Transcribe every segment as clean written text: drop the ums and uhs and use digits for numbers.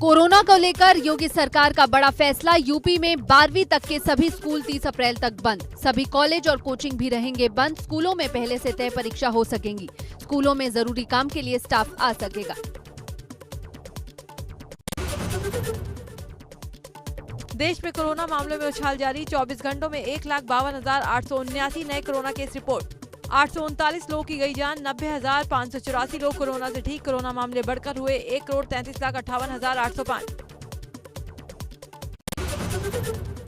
Corona को लेकर योगी सरकार का बड़ा फैसला। यूपी में 12वीं तक के सभी स्कूल 30 अप्रैल तक बंद। सभी कॉलेज और कोचिंग भी रहेंगे बंद। स्कूलों में पहले से तय परीक्षा हो सकेंगी। स्कूलों में जरूरी काम के लिए स्टाफ आ सकेगा। देश में कोरोना मामलों में उछाल जारी। 24 घंटों में 1,52,879 नए कोरोना केस रिपोर्ट। 839 लोगों की गई जान। 90,584 लोग कोरोना से ठीक। कोरोना मामले बढ़कर हुए 1,33,58,805।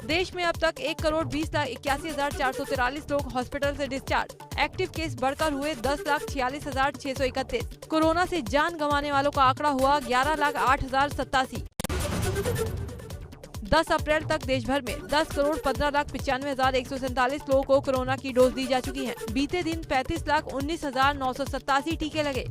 देश में अब तक 1,20,81,443 लोग हॉस्पिटल से डिस्चार्ज। एक्टिव केस बढ़कर हुए 10,46,631। कोरोना से जान गंवाने वालों का आंकड़ा हुआ 11,08,087। 10 अप्रैल तक देश भर में 10,15,95,147 लोगों को कोरोना की डोज दी जा चुकी है। बीते दिन 35,19,987 टीके लगे।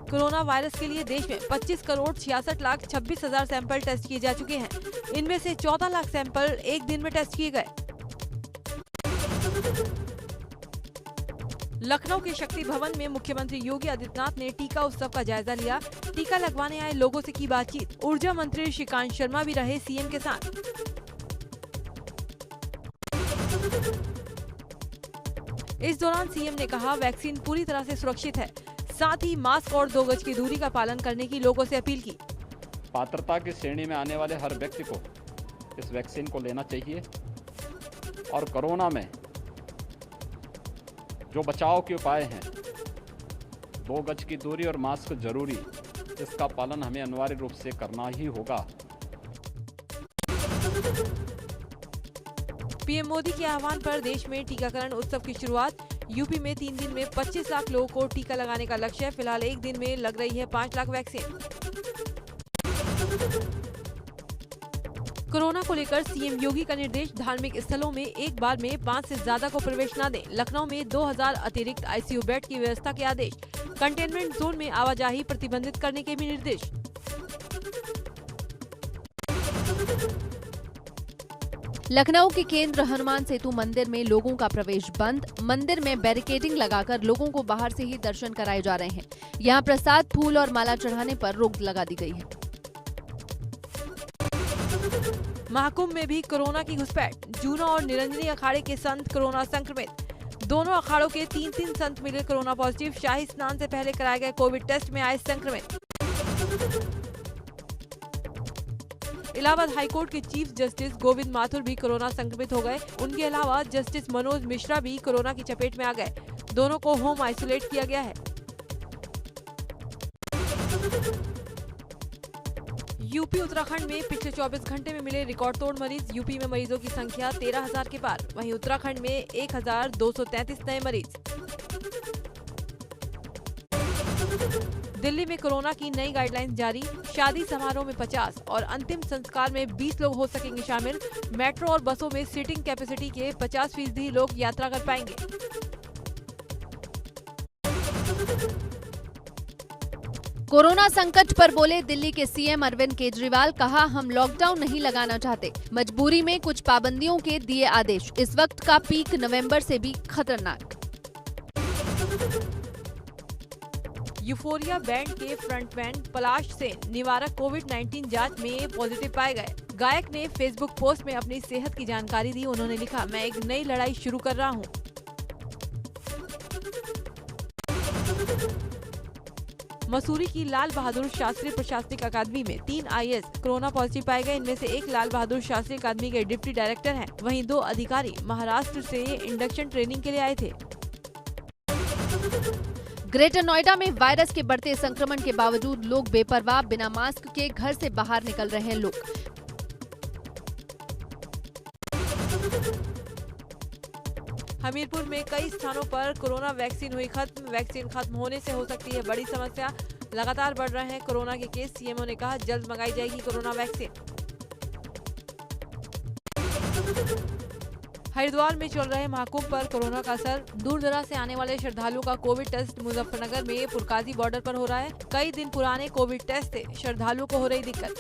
कोरोना वायरस के लिए देश में 25,66,26,000 सैंपल टेस्ट किए जा चुके हैं। इनमें से 14 लाख सैंपल एक दिन में टेस्ट किए गए। लखनऊ के शक्ति भवन में मुख्यमंत्री योगी आदित्यनाथ ने टीका उत्सव का जायजा लिया। टीका लगवाने आए लोगों से की बातचीत। ऊर्जा मंत्री श्रीकांत शर्मा भी रहे सीएम के साथ। इस दौरान सीएम ने कहा, वैक्सीन पूरी तरह से सुरक्षित है। साथ ही मास्क और 2 गज की दूरी का पालन करने की लोगों से अपील की। पात्रता की श्रेणी में आने वाले हर व्यक्ति को इस वैक्सीन को लेना चाहिए और कोरोना में जो बचाव के उपाय हैं, 2 गज की दूरी और मास्क जरूरी, इसका पालन हमें अनिवार्य रूप से करना ही होगा। पीएम मोदी के आह्वान पर देश में टीकाकरण उत्सव की शुरुआत। यूपी में 3 दिन में 25 लाख लोगों को टीका लगाने का लक्ष्य है। फिलहाल एक दिन में लग रही है 5 लाख वैक्सीन। कोरोना को लेकर सीएम योगी का निर्देश। धार्मिक स्थलों में एक बार में 5 से ज्यादा को प्रवेश न दें। लखनऊ में 2000 अतिरिक्त आईसीयू बेड की व्यवस्था के आदेश। कंटेनमेंट जोन में आवाजाही प्रतिबंधित करने के भी निर्देश। लखनऊ के केंद्र हनुमान सेतु मंदिर में लोगों का प्रवेश बंद। मंदिर में बैरिकेडिंग लगाकर लोगों को बाहर से ही दर्शन कराए जा रहे हैं। यहां प्रसाद, फूल और माला चढ़ाने पर रोक लगा दी गई है। महाकुंभ में भी कोरोना की घुसपैठ। जूना और निरंजनी अखाड़े के संत कोरोना संक्रमित। दोनों अखाड़ों के 3 संत मिले कोरोना पॉजिटिव। शाही स्नान से पहले कराए गए कोविड टेस्ट में आए संक्रमित। इलाहाबाद हाईकोर्ट के चीफ जस्टिस गोविंद माथुर भी कोरोना संक्रमित हो गए। उनके अलावा जस्टिस मनोज मिश्रा भी कोरोना की चपेट में आ गए। दोनों को होम आइसोलेट किया गया है। यूपी उत्तराखंड में पिछले 24 घंटे में मिले रिकॉर्ड तोड़ मरीज। यूपी में मरीजों की संख्या 13,000 के पार। वहीं उत्तराखंड में 1,233 नए मरीज। दिल्ली में कोरोना की नई गाइडलाइंस जारी। शादी समारोह में 50 और अंतिम संस्कार में 20 लोग हो सकेंगे शामिल। मेट्रो और बसों में सीटिंग कैपेसिटी के 50% ही लोग यात्रा कर पाएंगे। कोरोना संकट पर बोले दिल्ली के सीएम अरविंद केजरीवाल। कहा, हम लॉकडाउन नहीं लगाना चाहते। मजबूरी में कुछ पाबंदियों के दिए आदेश। इस वक्त का पीक नवंबर से भी खतरनाक। यूफोरिया बैंड के फ्रंटमैन पलाश सेन निवारक कोविड-19 जांच में पॉजिटिव पाए गए। गायक ने फेसबुक पोस्ट में अपनी सेहत की जानकारी दी। उन्होंने लिखा, मैं एक नई लड़ाई शुरू कर रहा हूं। मसूरी की लाल बहादुर शास्त्री प्रशासनिक अकादमी में 3 आईएएस कोरोना पॉजिटिव पाए गए। इनमें से एक लाल बहादुर शास्त्री अकादमी के डिप्टी डायरेक्टर हैं। वहीं 2 अधिकारी महाराष्ट्र से इंडक्शन ट्रेनिंग के लिए आए थे। ग्रेटर नोएडा में वायरस के बढ़ते संक्रमण के बावजूद लोग बेपरवाह, बिना मास्क के घर से बाहर निकल रहे हैं लोग। हमीरपुर में कई स्थानों पर कोरोना वैक्सीन हुई खत्म। वैक्सीन खत्म होने से हो सकती है बड़ी समस्या। लगातार बढ़ रहे हैं कोरोना के केस। सीएमओ ने कहा, जल्द मंगाई जाएगी कोरोना वैक्सीन। हरिद्वार में चल रहे महाकुंभ पर कोरोना का असर। दूर दराज से आने वाले श्रद्धालुओं का कोविड टेस्ट मुजफ्फरनगर में पुरकाजी बॉर्डर पर हो रहा है। कई दिन पुराने कोविड टेस्ट से श्रद्धालुओं को हो रही दिक्कत।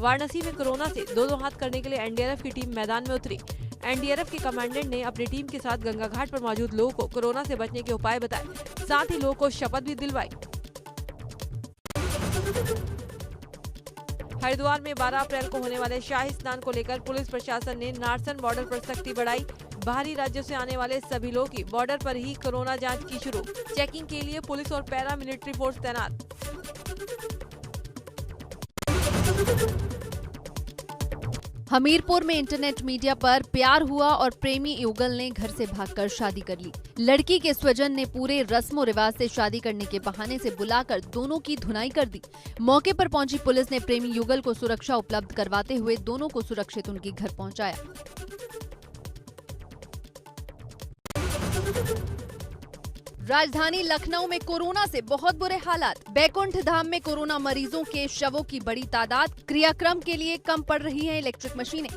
वाराणसी में कोरोना से दो हाथ करने के लिए एनडीआरएफ की टीम मैदान में उतरी। एनडीआरएफ के कमांडेंट ने अपनी टीम के साथ गंगा घाट पर मौजूद लोगों को कोरोना से बचने के उपाय बताए, साथ ही लोगों को शपथ भी दिलवाई। हरिद्वार में 12 अप्रैल को होने वाले शाही स्नान को लेकर पुलिस प्रशासन ने नारसन बॉर्डर पर सख्ती बढ़ाई। बाहरी राज्यों से आने वाले सभी लोगों की बॉर्डर पर ही कोरोना जांच की शुरू। चेकिंग के लिए पुलिस और पैरा मिलिट्री फोर्स तैनात। हमीरपुर में इंटरनेट मीडिया पर प्यार हुआ और प्रेमी युगल ने घर से भागकर शादी कर ली। लड़की के स्वजन ने पूरे रस्मों रिवाज से शादी करने के बहाने से बुलाकर दोनों की धुनाई कर दी। मौके पर पहुंची पुलिस ने प्रेमी युगल को सुरक्षा उपलब्ध करवाते हुए दोनों को सुरक्षित उनके घर पहुंचाया। राजधानी लखनऊ में कोरोना से बहुत बुरे हालात। बैकुंठ धाम में कोरोना मरीजों के शवों की बड़ी तादाद। क्रियाक्रम के लिए कम पड़ रही हैं इलेक्ट्रिक मशीनें।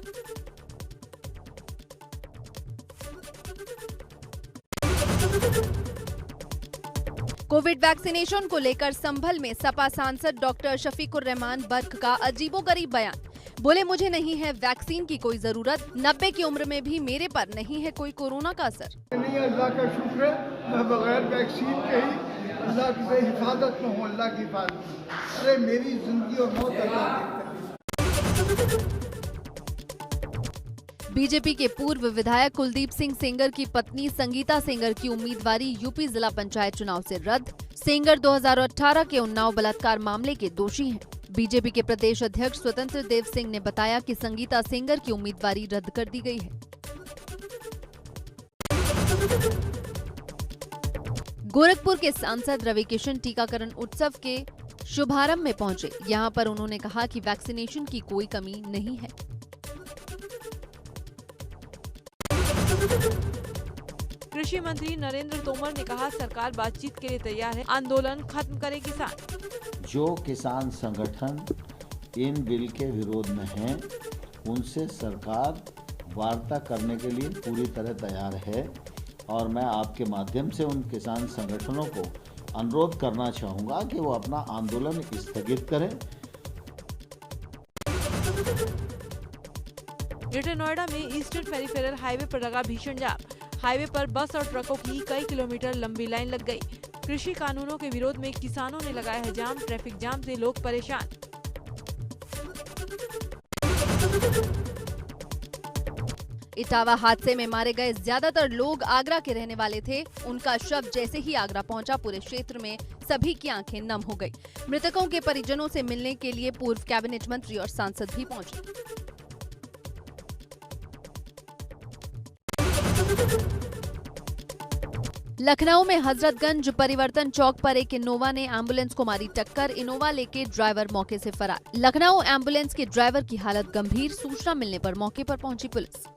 कोविड वैक्सीनेशन को लेकर संभल में सपा सांसद डॉक्टर शफीकुर रहमान बर्क का अजीबोगरीब बयान। बोले, मुझे नहीं है वैक्सीन की कोई जरूरत, 90 की उम्र में भी मेरे पर नहीं है कोई कोरोना का असर। नहीं, अल्लाह का शुक्र है, मैं बगैर वैक्सीन के ही अल्लाह की हिफाजत में हूँ। अल्लाह की हिफाजत, अरे मेरी जिंदगी और मौत अल्लाह की। बीजेपी के पूर्व विधायक कुलदीप सिंह सेंगर की पत्नी संगीता सेंगर की उम्मीदवारी यूपी जिला पंचायत चुनाव से रद्द। सेंगर 2018 के उन्नाव बलात्कार मामले के दोषी हैं। बीजेपी के प्रदेश अध्यक्ष स्वतंत्र देव सिंह ने बताया कि संगीता सेंगर की उम्मीदवारी रद्द कर दी गई है। गोरखपुर के सांसद रवि किशन टीकाकरण उत्सव के शुभारंभ में पहुंचे। यहां पर उन्होंने कहा कि वैक्सीनेशन की कोई कमी नहीं है। कृषि मंत्री नरेंद्र तोमर ने कहा, सरकार बातचीत के लिए तैयार है, आंदोलन खत्म करे किसान। जो किसान संगठन इन बिल के विरोध में हैं, उनसे सरकार वार्ता करने के लिए पूरी तरह तैयार है और मैं आपके माध्यम से उन किसान संगठनों को अनुरोध करना चाहूँगा कि वो अपना आंदोलन स्थगित करें। ग्रेटर नोएडा में ईस्टर्न पेरिफेरल हाईवे पर लगा भीषण जाम। हाईवे पर बस और ट्रकों की कई किलोमीटर लंबी लाइन लग गई। कृषि कानूनों के विरोध में किसानों ने लगाया है जाम। ट्रैफिक जाम से लोग परेशान। इटावा हादसे में मारे गए ज्यादातर लोग आगरा के रहने वाले थे। उनका शव जैसे ही आगरा पहुंचा, पूरे क्षेत्र में सभी की आंखें नम हो गई। मृतकों के परिजनों से मिलने के लिए पूर्व कैबिनेट मंत्री और सांसद भी पहुंचे। लखनऊ में हजरतगंज परिवर्तन चौक पर एक इनोवा ने एम्बुलेंस को मारी टक्कर। इनोवा लेके ड्राइवर मौके से फरार। लखनऊ एम्बुलेंस के ड्राइवर की हालत गंभीर। सूचना मिलने पर मौके पर पहुंची पुलिस।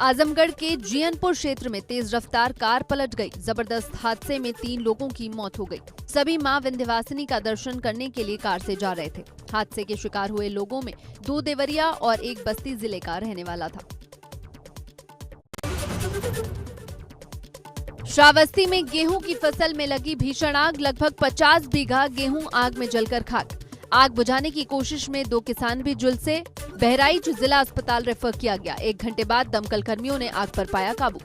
आजमगढ़ के जियनपुर क्षेत्र में तेज रफ्तार कार पलट गई। जबरदस्त हादसे में 3 लोगों की मौत हो गई। सभी मां विंध्यवासिनी का दर्शन करने के लिए कार से जा रहे थे। हादसे के शिकार हुए लोगों में 2 देवरिया और 1 बस्ती जिले का रहने वाला था। श्रावस्ती में गेहूं की फसल में लगी भीषण आग। लगभग 50 बीघा गेहूं आग में जलकर खाक। आग बुझाने की कोशिश में 2 किसान भी झुलसे। बहराइच जिला अस्पताल रेफर किया गया। 1 घंटे बाद दमकल कर्मियों ने आग पर पाया काबू।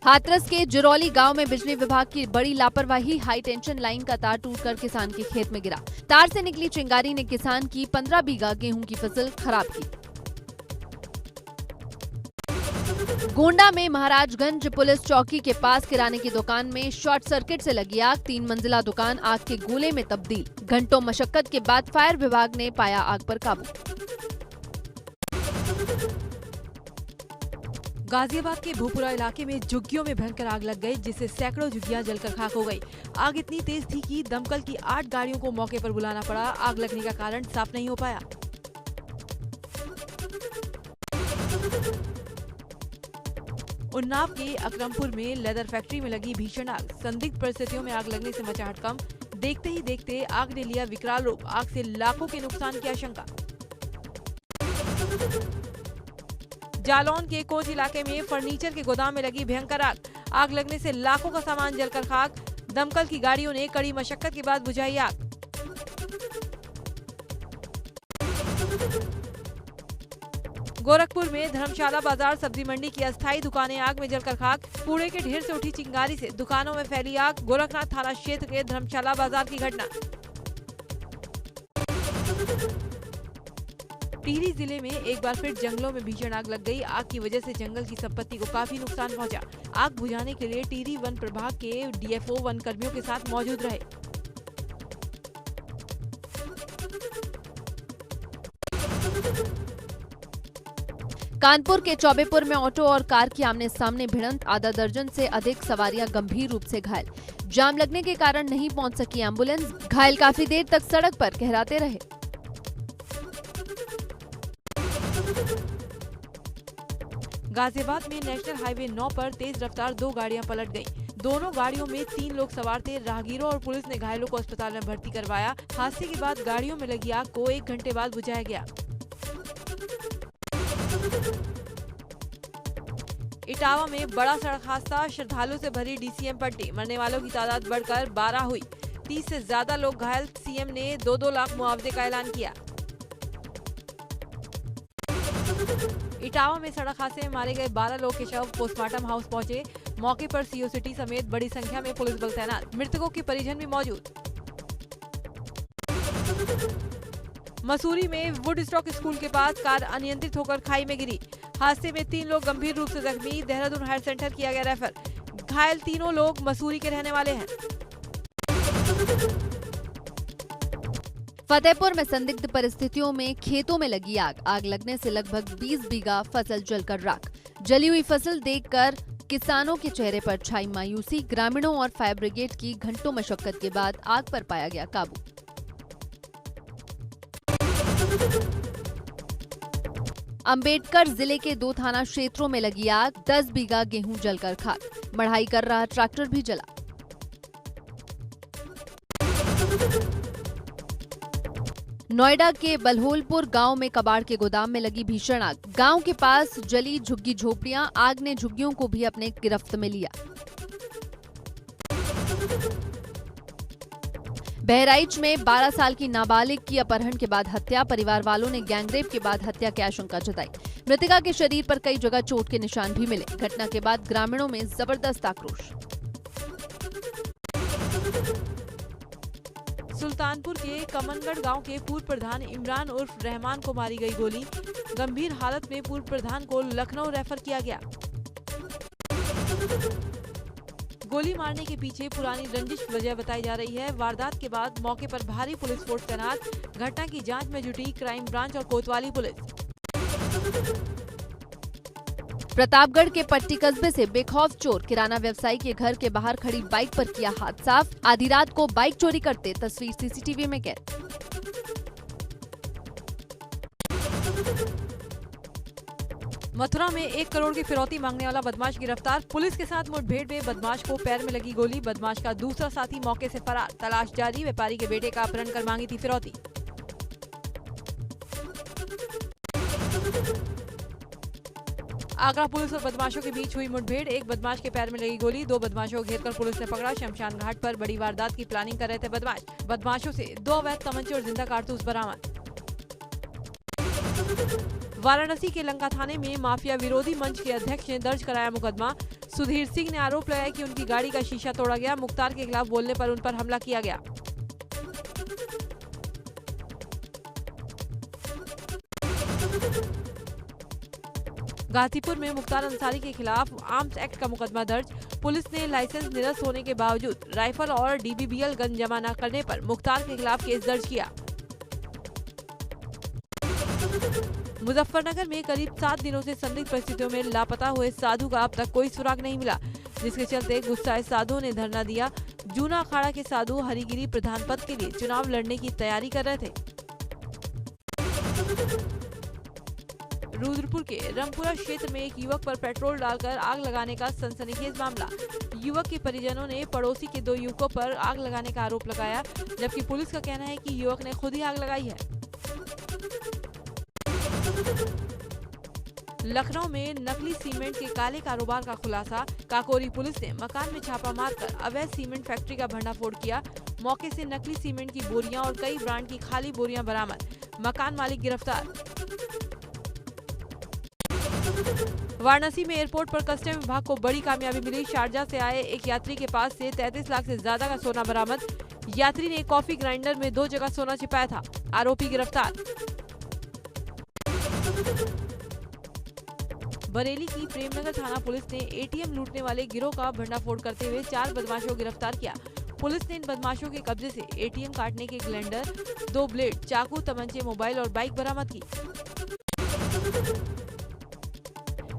हाथरस के जुरौली गांव में बिजली विभाग की बड़ी लापरवाही। हाई टेंशन लाइन का तार टूटकर किसान के खेत में गिरा। तार से निकली चिंगारी ने किसान की 15 बीघा गेहूं की फसल खराब की। गोंडा में महाराजगंज पुलिस चौकी के पास किराने की दुकान में शॉर्ट सर्किट से लगी आग। 3 मंजिला दुकान आग के गोले में तब्दील। घंटों मशक्कत के बाद फायर विभाग ने पाया आग पर काबू। गाजियाबाद के भूपुरा इलाके में झुग्गियों में भयंकर आग लग गई, जिससे सैकड़ों झुग्गियां जलकर खाक हो गई। आग इतनी तेज थी कि दमकल की 8 गाड़ियों को मौके पर बुलाना पड़ा। आग लगने का कारण साफ नहीं हो पाया। उन्नाव के अकरमपुर में लेदर फैक्ट्री में लगी भीषण आग। संदिग्ध परिस्थितियों में आग लगने से मचा हड़कंप। देखते ही देखते आग ने लिया विकराल रूप। आग से लाखों के नुकसान की आशंका। जालौन के कोच इलाके में फर्नीचर के गोदाम में लगी भयंकर आग। आग लगने से लाखों का सामान जलकर खाक। दमकल की गाड़ियों ने कड़ी मशक्कत के बाद बुझाई आग। गोरखपुर में धर्मशाला बाजार सब्जी मंडी की अस्थायी दुकानें आग में जलकर खाक। कूड़े के ढेर से उठी चिंगारी से दुकानों में फैली आग। गोरखनाथ थाना क्षेत्र के धर्मशाला बाजार की घटना। टिहरी जिले में एक बार फिर जंगलों में भीषण आग लग गई। आग की वजह से जंगल की संपत्ति को काफी नुकसान पहुंचा। आग बुझाने के लिए टिहरी वन प्रभाग के डीएफओ वन कर्मियों के साथ मौजूद रहे। कानपुर के चौबेपुर में ऑटो और कार की आमने सामने भिड़ंत, आधा दर्जन से अधिक सवारियां गंभीर रूप से घायल। जाम लगने के कारण नहीं पहुंच सकी एम्बुलेंस, घायल काफी देर तक सड़क पर कहराते रहे। गाजियाबाद में नेशनल हाईवे 9 पर तेज रफ्तार 2 गाड़ियां पलट गईं। दोनों गाड़ियों में 3 लोग सवार थे। राहगीरों और पुलिस ने घायलों को अस्पताल में भर्ती करवाया। हादसे के बाद गाड़ियों में लगी आग को 1 घंटे बाद बुझाया गया। इटावा में बड़ा सड़क हादसा, श्रद्धालु से भरी डीसीएम पट्टी, मरने वालों की तादाद बढ़कर 12 हुई। 30 से ज्यादा लोग घायल। सीएम ने 2-2 लाख मुआवजे का ऐलान किया। इटावा में सड़क हादसे में मारे गए 12 लोग के शव पोस्टमार्टम हाउस पहुंचे। मौके पर सीओ सिटी समेत बड़ी संख्या में पुलिस बल तैनात। मृतकों के परिजन भी मौजूद। मसूरी में वुड स्टॉक स्कूल के पास कार अनियंत्रित होकर खाई में गिरी। हादसे में 3 लोग गंभीर रूप से जख्मी। देहरादून हायर सेंटर किया गया रेफर। घायल तीनों लोग मसूरी के रहने वाले हैं। फतेहपुर में संदिग्ध परिस्थितियों में खेतों में लगी आग। आग लगने से लगभग 20 बीघा फसल जलकर राख। जली हुई फसल देखकर किसानों के चेहरे पर छाई मायूसी। ग्रामीणों और फायर ब्रिगेड की घंटों मशक्कत के बाद आग पर पाया गया काबू। अंबेडकर जिले के 2 थाना क्षेत्रों में लगी आग। 10 बीघा गेहूं जलकर खाक। मढ़ाई कर रहा ट्रैक्टर भी जला। नोएडा के बलहोलपुर गांव में कबाड़ के गोदाम में लगी भीषण आग। गांव के पास जली झुग्गी झोपड़ियां। आग ने झुग्गियों को भी अपने गिरफ्त में लिया। बहराइच में 12 साल की नाबालिग की अपहरण के बाद हत्या। परिवार वालों ने गैंगरेप के बाद हत्या की आशंका जताई। मृतका के शरीर पर कई जगह चोट के निशान भी मिले। घटना के बाद ग्रामीणों में जबरदस्त आक्रोश। सुल्तानपुर के कमनगढ़ गांव के पूर्व प्रधान इमरान उर्फ रहमान को मारी गई गोली। गंभीर हालत में पूर्व प्रधान को लखनऊ रेफर किया गया। गोली मारने के पीछे पुरानी रंजिश वजह बताई जा रही है। वारदात के बाद मौके पर भारी पुलिस फोर्स तैनात। घटना की जांच में जुटी क्राइम ब्रांच और कोतवाली पुलिस। प्रतापगढ़ के पट्टी कस्बे से बेखौफ चोर किराना व्यवसायी के घर के बाहर खड़ी बाइक पर किया हाथ साफ। आधी रात को बाइक चोरी करते तस्वीर सीसीटीवी में कैद। मथुरा में 1 करोड़ की फिरौती मांगने वाला बदमाश गिरफ्तार। पुलिस के साथ मुठभेड़ में बदमाश को पैर में लगी गोली। बदमाश का दूसरा साथी मौके से फरार। तलाश जारी। व्यापारी के बेटे का अपहरण कर मांगी थी फिरौती। आगरा पुलिस और बदमाशों के बीच हुई मुठभेड़। एक बदमाश के पैर में लगी गोली। 2 बदमाशों को घेरकर पुलिस ने पकड़ा। शमशान घाट पर बड़ी वारदात की प्लानिंग कर रहे थे बदमाश। बदमाशों से 2 अवैध तमंचे और जिंदा कारतूस बरामद। वाराणसी के लंका थाने में माफिया विरोधी मंच के अध्यक्ष ने दर्ज कराया मुकदमा। सुधीर सिंह ने आरोप लगाया कि उनकी गाड़ी का शीशा तोड़ा गया। मुख्तार के खिलाफ बोलने पर उन पर हमला किया गया। गाजीपुर में मुख्तार अंसारी के खिलाफ आर्म्स एक्ट का मुकदमा दर्ज। पुलिस ने लाइसेंस निरस्त होने के बावजूद राइफल और डीबीबीएल गन जमा न करने पर मुख्तार के खिलाफ केस दर्ज किया। मुजफ्फरनगर में करीब 7 दिनों से संदिग्ध परिस्थितियों में लापता हुए साधु का अब तक कोई सुराग नहीं मिला, जिसके चलते गुस्साए साधुओं ने धरना दिया। जूना अखाड़ा के साधु हरिगिरी प्रधान पद के लिए चुनाव लड़ने की तैयारी कर रहे थे। रुद्रपुर के रमपुरा क्षेत्र में एक युवक पर पेट्रोल डालकर आग लगाने का सनसनीखेज मामला। युवक के परिजनों ने पड़ोसी के 2 युवकों पर आग लगाने का आरोप लगाया, जबकि पुलिस का कहना है कि युवक ने खुद ही आग लगाई है। लखनऊ में नकली सीमेंट के काले कारोबार का खुलासा। काकोरी पुलिस ने मकान में छापा मारकर अवैध सीमेंट फैक्ट्री का भंडाफोड़ किया। मौके से नकली सीमेंट की बोरियां और कई ब्रांड की खाली बोरियां बरामद। मकान मालिक गिरफ्तार। वाराणसी में एयरपोर्ट पर कस्टम विभाग को बड़ी कामयाबी मिली। शारजा से आए एक यात्री के पास से 33 लाख से ज्यादा का सोना बरामद। यात्री ने कॉफी ग्राइंडर में 2 जगह सोना छिपाया था। आरोपी गिरफ्तार। बरेली की प्रेमनगर थाना पुलिस ने एटीएम लूटने वाले गिरोह का भंडाफोड़ करते हुए 4 बदमाशों को गिरफ्तार किया। पुलिस ने इन बदमाशों के कब्जे से एटीएम काटने के ग्राइंडर, 2 ब्लेड, चाकू, तमंचे, मोबाइल और बाइक बरामद की।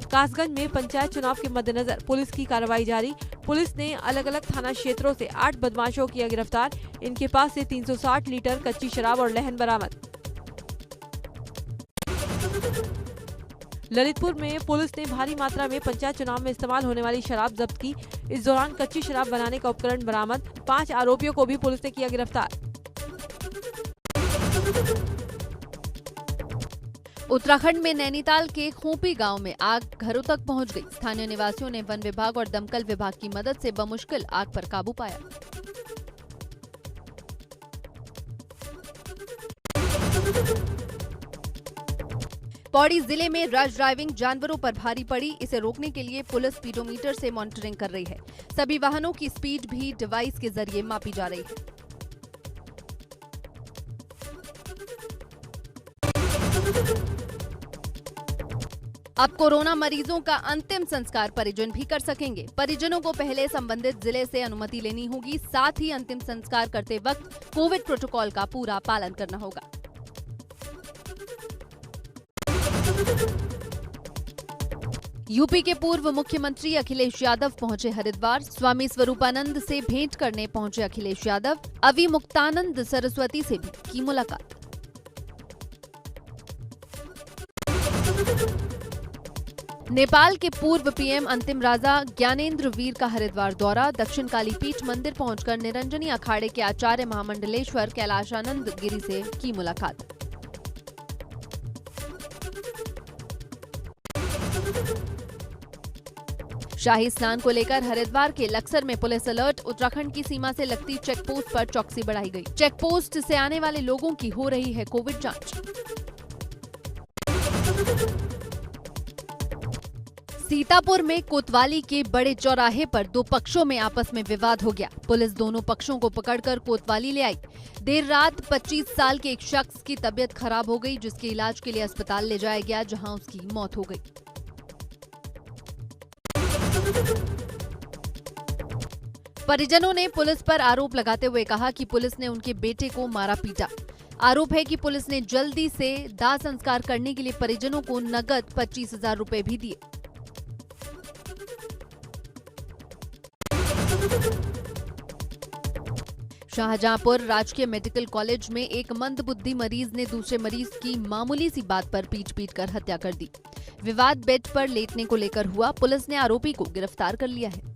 कासगंज में पंचायत चुनाव के मद्देनजर पुलिस की कार्रवाई जारी। पुलिस ने अलग अलग थाना क्षेत्रों से 8 बदमाशों को किया गिरफ्तार। इनके पास से 360 लीटर कच्ची शराब और लहन बरामद। ललितपुर में पुलिस ने भारी मात्रा में पंचायत चुनाव में इस्तेमाल होने वाली शराब जब्त की। इस दौरान कच्ची शराब बनाने का उपकरण बरामद। 5 आरोपियों को भी पुलिस ने किया गिरफ्तार। उत्तराखंड में नैनीताल के खोपी गांव में आग घरों तक पहुंच गई। स्थानीय निवासियों ने वन विभाग और दमकल विभाग की मदद से बमुश्किल आग पर काबू पाया। पौड़ी जिले में रश ड्राइविंग जानवरों पर भारी पड़ी। इसे रोकने के लिए पुलिस स्पीडोमीटर से मॉनिटरिंग कर रही है। सभी वाहनों की स्पीड भी डिवाइस के जरिए मापी जा रही है। अब कोरोना मरीजों का अंतिम संस्कार परिजन भी कर सकेंगे। परिजनों को पहले संबंधित जिले से अनुमति लेनी होगी। साथ ही अंतिम संस्कार करते वक्त कोविड प्रोटोकॉल का पूरा पालन करना होगा। यूपी के पूर्व मुख्यमंत्री अखिलेश यादव पहुंचे हरिद्वार। स्वामी स्वरूपानंद से भेंट करने पहुंचे अखिलेश यादव। अविमुक्तानंद सरस्वती से भी की मुलाकात। नेपाल के पूर्व पीएम अंतिम राजा ज्ञानेंद्र वीर का हरिद्वार दौरा। दक्षिण काली पीठ मंदिर पहुंचकर निरंजनी अखाड़े के आचार्य महामंडलेश्वर कैलाशानंद गिरी से की मुलाकात। शाही स्नान को लेकर हरिद्वार के लक्सर में पुलिस अलर्ट। उत्तराखंड की सीमा से लगती चेकपोस्ट पर चौकसी बढ़ाई गई। चेकपोस्ट से आने वाले लोगों की हो रही है कोविड जांच। सीतापुर में कोतवाली के बड़े चौराहे पर 2 पक्षों में आपस में विवाद हो गया। पुलिस दोनों पक्षों को पकड़कर कोतवाली ले आई। देर रात 25 साल के एक शख्स की तबीयत खराब हो गई, जिसके इलाज के लिए अस्पताल ले जाया गया, जहां उसकी मौत हो गई। परिजनों ने पुलिस पर आरोप लगाते हुए कहा कि पुलिस ने उनके बेटे को मारा पीटा। आरोप है कि पुलिस ने जल्दी से दाह संस्कार करने के लिए परिजनों को नगद 25,000 रुपए भी दिए। शाहजहांपुर राजकीय मेडिकल कॉलेज में एक मंदबुद्धि मरीज ने दूसरे मरीज की मामूली सी बात पर पीट कर हत्या कर दी। विवाद बेड पर लेटने को लेकर हुआ। पुलिस ने आरोपी को गिरफ्तार कर लिया है।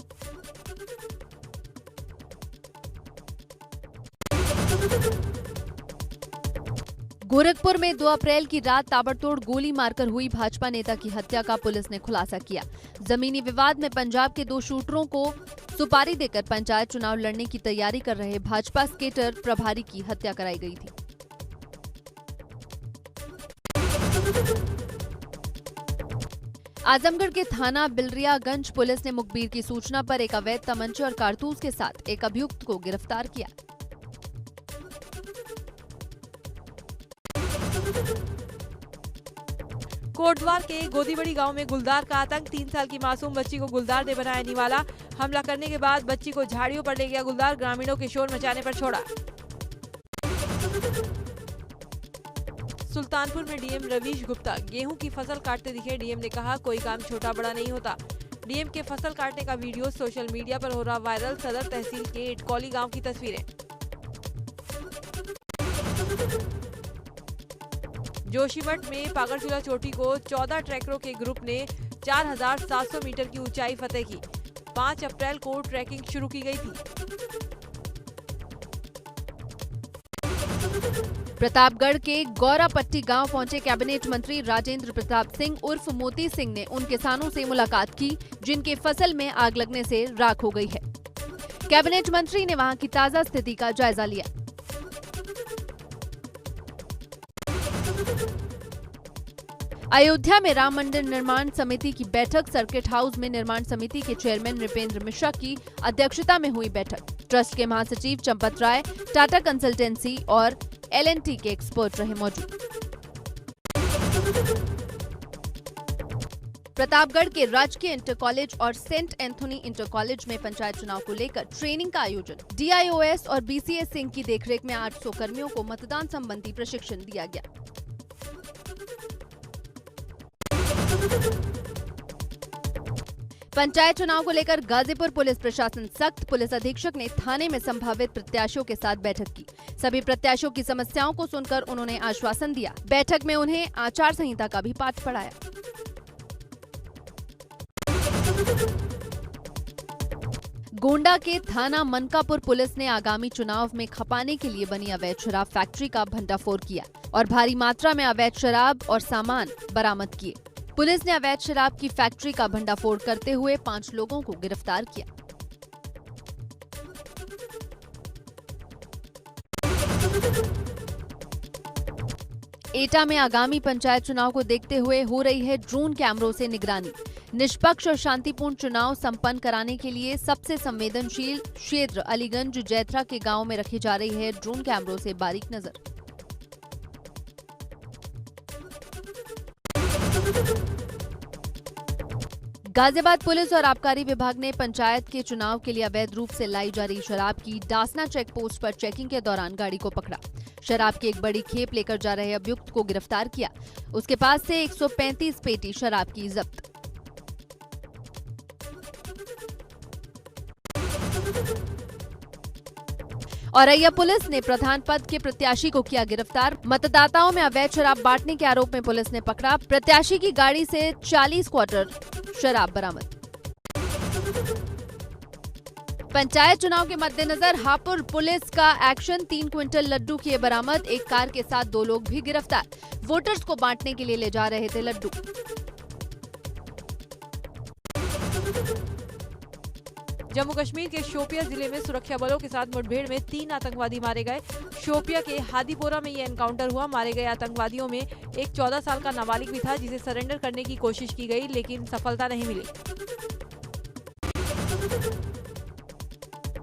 गोरखपुर में 2 अप्रैल की रात ताबड़तोड़ गोली मारकर हुई भाजपा नेता की हत्या का पुलिस ने खुलासा किया। जमीनी विवाद में पंजाब के 2 शूटरों को सुपारी देकर पंचायत चुनाव लड़ने की तैयारी कर रहे भाजपा स्केटर प्रभारी की हत्या कराई गई थी। आजमगढ़ के थाना बिलरियागंज पुलिस ने मुखबिर की सूचना पर एक अवैध तमंचे और कारतूस के साथ एक अभियुक्त को गिरफ्तार किया। कोटद्वार के गोदीबड़ी गांव में गुलदार का आतंक। 3 साल की मासूम बच्ची को गुलदार ने बनाया निवाला। हमला करने के बाद बच्ची को झाड़ियों पर ले गया गुलदार। ग्रामीणों के शोर मचाने पर छोड़ा। सुल्तानपुर में डीएम रवीश गुप्ता गेहूं की फसल काटते दिखे। डीएम ने कहा, कोई काम छोटा बड़ा नहीं होता। डीएम के फसल काटने का वीडियो सोशल मीडिया पर हो रहा वायरल। सदर तहसील के इटकौली गांव की तस्वीरें। जोशीमठ में पागलचूला चोटी को 14 ट्रैकरों के ग्रुप ने 4,700 मीटर की ऊंचाई फतेह की। 5 अप्रैल को ट्रैकिंग शुरू की गई थी। प्रतापगढ़ के गौरापट्टी गांव पहुंचे कैबिनेट मंत्री राजेंद्र प्रताप सिंह उर्फ मोती सिंह ने उन किसानों से मुलाकात की जिनके फसल में आग लगने से राख हो गई है। कैबिनेट मंत्री ने वहां की ताजा स्थिति का जायजा लिया। अयोध्या में राम मंदिर निर्माण समिति की बैठक। सर्किट हाउस में निर्माण समिति के चेयरमैन नृपेंद्र मिश्रा की अध्यक्षता में हुई बैठक। ट्रस्ट के महासचिव चंपत राय, टाटा कंसल्टेंसी और L&T के एक्सपर्ट रहे मौजूद। प्रतापगढ़ के राजकीय इंटर कॉलेज और सेंट एंथोनी इंटर कॉलेज में पंचायत चुनाव को लेकर ट्रेनिंग का आयोजन। DIOS और BCS सिंह की देखरेख में 800 कर्मियों को मतदान संबंधी प्रशिक्षण दिया गया। पंचायत चुनाव को लेकर गाजीपुर पुलिस प्रशासन सख्त। पुलिस अधीक्षक ने थाने में संभावित प्रत्याशियों के साथ बैठक की। सभी प्रत्याशियों की समस्याओं को सुनकर उन्होंने आश्वासन दिया। बैठक में उन्हें आचार संहिता का भी पाठ पढ़ाया। गोंडा के थाना मनकापुर पुलिस ने आगामी चुनाव में खपाने के लिए बनी अवैध शराब फैक्ट्री का भंडाफोड़ किया और भारी मात्रा में अवैध शराब और सामान बरामद किए। पुलिस ने अवैध शराब की फैक्ट्री का भंडाफोड़ करते हुए 5 लोगों को गिरफ्तार किया। एटा में आगामी पंचायत चुनाव को देखते हुए हो रही है ड्रोन कैमरों से निगरानी। निष्पक्ष और शांतिपूर्ण चुनाव संपन्न कराने के लिए सबसे संवेदनशील क्षेत्र अलीगंज जैथरा के गांव में रखी जा रही है ड्रोन कैमरों से बारीक नजर। गाजियाबाद पुलिस और आबकारी विभाग ने पंचायत के चुनाव के लिए अवैध रूप से लाई जा रही शराब की डासना चेक पोस्ट पर चेकिंग के दौरान गाड़ी को पकड़ा। शराब की एक बड़ी खेप लेकर जा रहे अभियुक्त को गिरफ्तार किया। उसके पास से 135 पेटी शराब की जब्त। औरैया पुलिस ने प्रधान पद के प्रत्याशी को किया गिरफ्तार। मतदाताओं में अवैध शराब बांटने के आरोप में पुलिस ने पकड़ा। प्रत्याशी की गाड़ी से 40 क्वार्टर शराब बरामद। पंचायत चुनाव के मद्देनजर हापुड़ पुलिस का एक्शन। 3 क्विंटल लड्डू किए बरामद। एक कार के साथ 2 लोग भी गिरफ्तार। वोटर्स को बांटने के लिए ले जा रहे थे लड्डू। जम्मू कश्मीर के शोपिया जिले में सुरक्षा बलों के साथ मुठभेड़ में 3 आतंकवादी मारे गए। शोपिया के हादीपोरा में ये एनकाउंटर हुआ। मारे गए आतंकवादियों में एक 14 साल का नाबालिग भी था, जिसे सरेंडर करने की कोशिश की गई लेकिन सफलता नहीं मिली।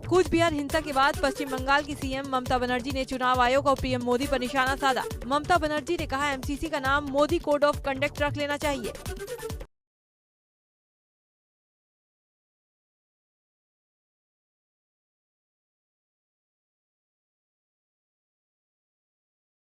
कूच बिहार हिंसा के बाद पश्चिम बंगाल की सीएम ममता बनर्जी ने चुनाव आयोग और पीएम मोदी पर निशाना साधा। ममता बनर्जी ने कहा, MCC का नाम मोदी कोड ऑफ कंडक्ट रख लेना चाहिए।